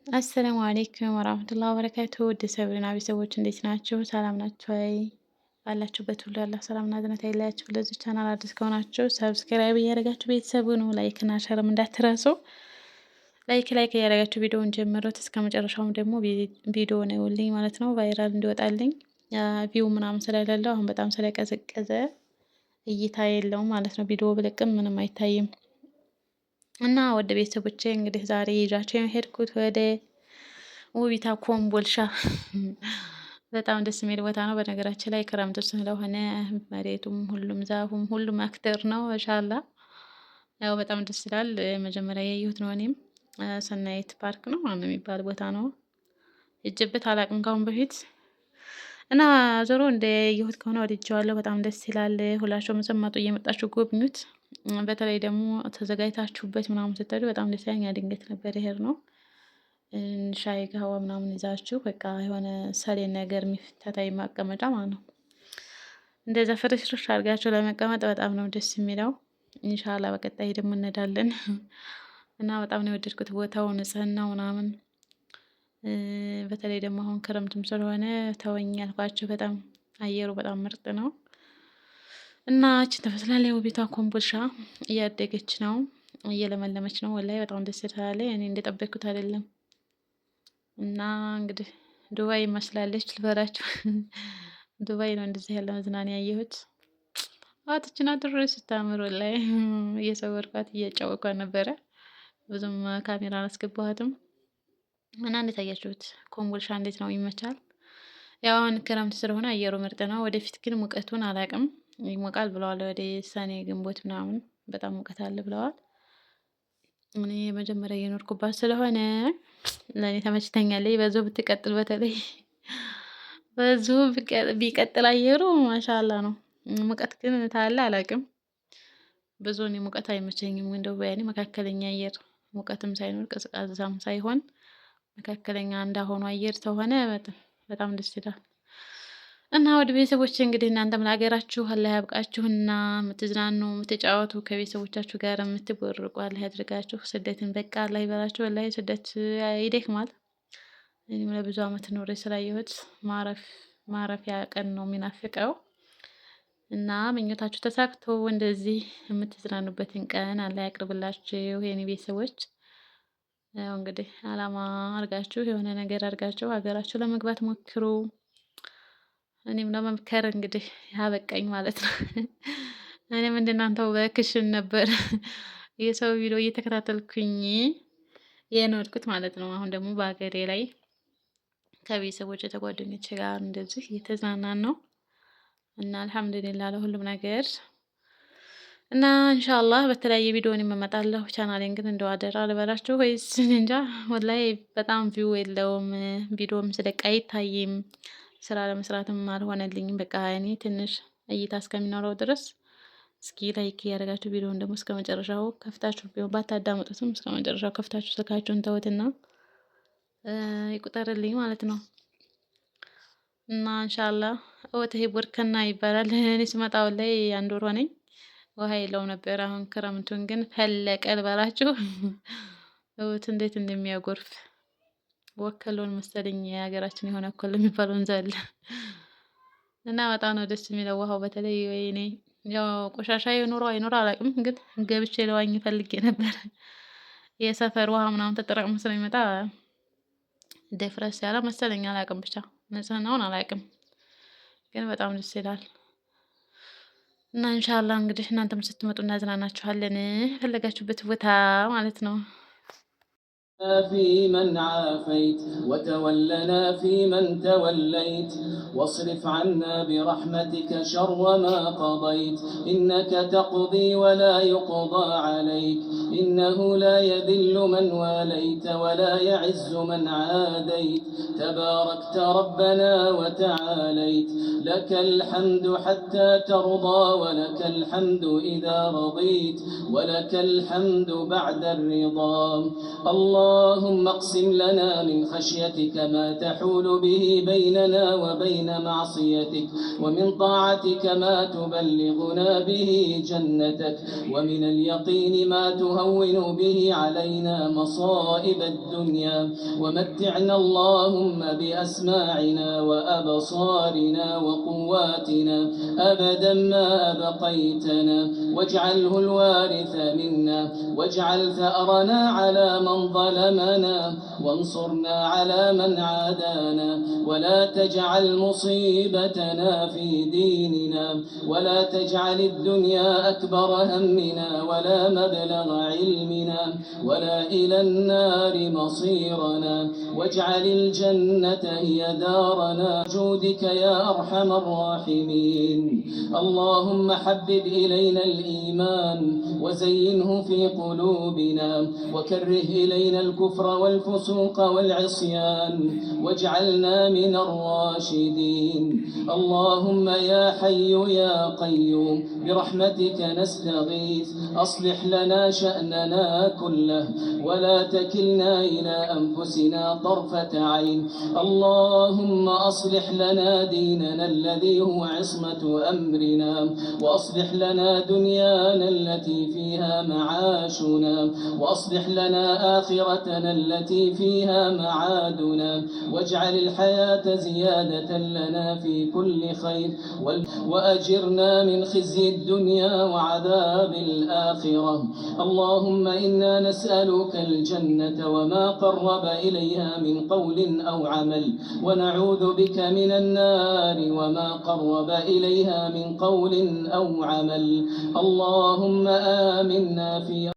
አሰላሙ አሌይኩም ወራህመቱላሂ ወበረካቱህ። ውድ ሰብሪና ቤተሰቦች እንዴት ናችሁ? ሰላም ናችሁ ወይ? ባላችሁበት ሁሉ ያላ ሰላምና እዝነት አይለያችሁ። ለዚህ ቻናል አዲስ ከሆናችሁ ሰብስክራይብ እያደረጋችሁ ቤተሰቡ ነው። ላይክ እና ሸርም እንዳትረሱ። ላይክ እያደረጋችሁ ቪዲዮውን ጀምሩት እስከ መጨረሻውም ደግሞ ቪዲዮ ነውልኝ ማለት ነው፣ ቫይራል እንዲወጣልኝ። ቪው ምናምን ስለሌለው አሁን በጣም ስለቀዘቀዘ እይታ የለውም ማለት ነው። ቪዲዮ ብለቅም ምንም አይታይም። እና ወደ ቤተሰቦቼ እንግዲህ ዛሬ ይዣቸው የሄድኩት ወደ ውቢታ ኮምቦልቻ በጣም ደስ የሚል ቦታ ነው። በነገራችን ላይ ክረምት ስለሆነ መሬቱም ሁሉም ዛፉም ሁሉም አክተር ነው። ማሻአላ ያው በጣም ደስ ይላል። መጀመሪያ ያየሁት ነው እኔም ሰናይት ፓርክ ነው ማነው የሚባል ቦታ ነው። ሂጄበት አላቅም ካሁን በፊት እና ዞሮ እንደ ያየሁት ከሆነ ወድጄዋለሁ። በጣም ደስ ይላል። ሁላችሁም ስትመጡ እየመጣችሁ ጎብኙት። በተለይ ደግሞ ተዘጋጅታችሁበት ምናምን ስትሄዱ በጣም ደስ ይላል። ድንገት ነበር የሄድነው። ሻይ ጋዋ ምናምን ይዛችሁ በቃ የሆነ ሰሌን ነገር የሚፈታታይ ማቀመጫ ማለት ነው። እንደዛ ፍርሽርሽ አድርጋችሁ ለመቀመጥ በጣም ነው ደስ የሚለው። ኢንሻአላህ በቀጣይ ደግሞ እንሄዳለን እና በጣም ነው የወደድኩት ቦታው፣ ንጽህናው ምናምን። በተለይ ደግሞ አሁን ክረምትም ስለሆነ ተወኝ ያልኳችሁ በጣም አየሩ በጣም ምርጥ ነው። እና እቺ ትመስላለች ውቢቷ ኮምቦልቻ። እያደገች ነው፣ እየለመለመች ነው። ወላሂ በጣም ደስ ትላለች። እኔ እንደጠበቅኩት አይደለም። እና እንግዲህ ዱባይ ይመስላለች ልበላችሁ። ዱባይ ነው እንደዚህ ያለ መዝናኛ ያየሁት። አትችና ድሮ ስታምር ወላሂ እየሰወርኳት እያጫወኳት ነበረ። ብዙም ካሜራ አላስገባኋትም። እና እንዴት አያችሁት? ኮምቦልቻ እንዴት ነው? ይመቻል? ያው አሁን ክረምት ስለሆነ አየሩ ምርጥ ነው። ወደፊት ግን ሙቀቱን አላቅም። ይሞቃል ብለዋል። ወደ ሰኔ ግንቦት ምናምን በጣም ሙቀት አለ ብለዋል። እኔ የመጀመሪያ እየኖርኩባት ስለሆነ ለእኔ ተመችተኛለች። በዚሁ ብትቀጥል በተለይ በዚሁ ቢቀጥል አየሩ ማሻአላ ነው። ሙቀት ግን ታለ አላቅም። ብዙ እኔ ሙቀት አይመቸኝም። እንደው ያኔ መካከለኛ አየር፣ ሙቀትም ሳይኖር ቀዝቃዛም ሳይሆን መካከለኛ እንዳሆኑ አየር ተሆነ በጣም ደስ ይላል። እና ወደ ቤተሰቦች እንግዲህ እናንተም ለሀገራችሁ አላህ ያብቃችሁና የምትዝናኑ የምትጫወቱ ከቤተሰቦቻችሁ ጋር የምትቦርቁ አላህ ያድርጋችሁ። ስደትን በቃ አላህ ይበላችሁ። ወላሂ ስደት ይደክማል። እኔም ለብዙ አመት ኖሬ ስላየሁት ማረፊያ ቀን ነው የሚናፍቀው። እና ምኞታችሁ ተሳክቶ እንደዚህ የምትዝናኑበትን ቀን አላህ ያቅርብላችሁ የኔ ቤተሰቦች። ያው እንግዲህ አላማ አርጋችሁ የሆነ ነገር አርጋችሁ ሀገራችሁ ለመግባት ሞክሩ። እኔም ለመምከር እንግዲህ ያበቃኝ ማለት ነው። እኔም እንደናንተው በክሽን ነበር የሰው ቪዲዮ እየተከታተልኩኝ የኖርኩት ማለት ነው። አሁን ደግሞ በሀገሬ ላይ ከቤተሰቦች ከጓደኞቼ ጋር እንደዚህ እየተዝናናን ነው እና አልሐምዱሊላህ ለሁሉም ነገር። እና ኢንሻአላህ በተለያየ ቪዲዮ እመጣለሁ። ቻናሌን ግን እንደው አደራ ልበላችሁ ወይስ እንጃ ወላሂ በጣም ቪው የለውም። ቪዲዮም ስለቅ አይታይም። ስራ ለመስራትም አልሆነልኝም። በቃ እኔ ትንሽ እይታ እስከሚኖረው ድረስ እስኪ ላይክ ያደረጋችሁ ቪዲዮውን ደግሞ እስከመጨረሻው ከፍታችሁ ቢሆን ባታዳምጡትም እስከመጨረሻው ከፍታችሁ ስልካችሁን ተውትና ይቁጠርልኝ ማለት ነው። እና ኢንሻአላህ ወተህ ቦርከና ይባላል። እኔ ስመጣ ላይ አንድ ወር ሆነኝ። ውሃ የለውም ነበር። አሁን ክረምቱን ግን ፈለቀ ልበላችሁ። እውት እንዴት እንደሚያጎርፍ ወከሎን መሰለኝ የሀገራችን የሆነ እኮ የሚባል ወንዝ አለ እና በጣም ነው ደስ የሚለው ውሃው። በተለይ ወይኔ ያው ቆሻሻ ይኖረው አይኖረው አላውቅም፣ ግን ገብቼ ለዋኝ ፈልጌ ነበር። የሰፈር ውሃ ምናምን ተጠራቅሞ ስለሚመጣ ደፍረስ ያለ መሰለኝ አላውቅም፣ ብቻ ንጽህናውን አላውቅም፣ ግን በጣም ደስ ይላል። እና ኢንሻአላህ እንግዲህ እናንተም ስትመጡ እናዝናናችኋለን ፈለጋችሁበት ቦታ ማለት ነው። في من عافيت وتولنا في من توليت واصرف عنا برحمتك شر ما قضيت إنك تقضي ولا يقضى عليك إنه لا يذل من واليت ولا يعز من عاديت تباركت ربنا وتعاليت لك الحمد حتى ترضى ولك الحمد إذا رضيت ولك الحمد بعد الرضا الله اللهم اقسم لنا من خشيتك ما تحول به بيننا وبين معصيتك، ومن طاعتك ما تبلغنا به جنتك، ومن اليقين ما تهون به علينا مصائب الدنيا، ومتعنا اللهم بأسماعنا وأبصارنا وقواتنا أبدا ما أبقيتنا، واجعله الوارث منا، واجعل ثأرنا على من ظلمنا، وانصرنا على من عادانا، ولا تجعل مصيبتنا في ديننا، ولا تجعل الدنيا أكبر همنا ولا مبلغ علمنا ولا إلى النار مصيرنا، واجعل الجنة هي دارنا جودك يا أرحم الراحمين. اللهم حبب إلينا الإيمان وزينه في قلوبنا، وكره إلينا الكفر والفسوق والعصيان، واجعلنا من الراشدين. اللهم يا حي يا قيوم برحمتك نستغيث، أصلح لنا شأننا كله ولا تكلنا إلى أنفسنا طرفة عين. اللهم أصلح لنا ديننا الذي هو عصمة أمرنا، وأصلح لنا دنيانا التي فيها معاشنا، وأصلح لنا آخرتنا التي فيها معادنا، واجعل الحياة زيادة لنا في كل خير، وأجرنا من خزي الدنيا وعذاب الآخرة. اللهم إنا نسألك الجنة وما قرب إليها من قول أو عمل، ونعوذ بك من النار وما قرب إليها من قول أو عمل. اللهم آمنا في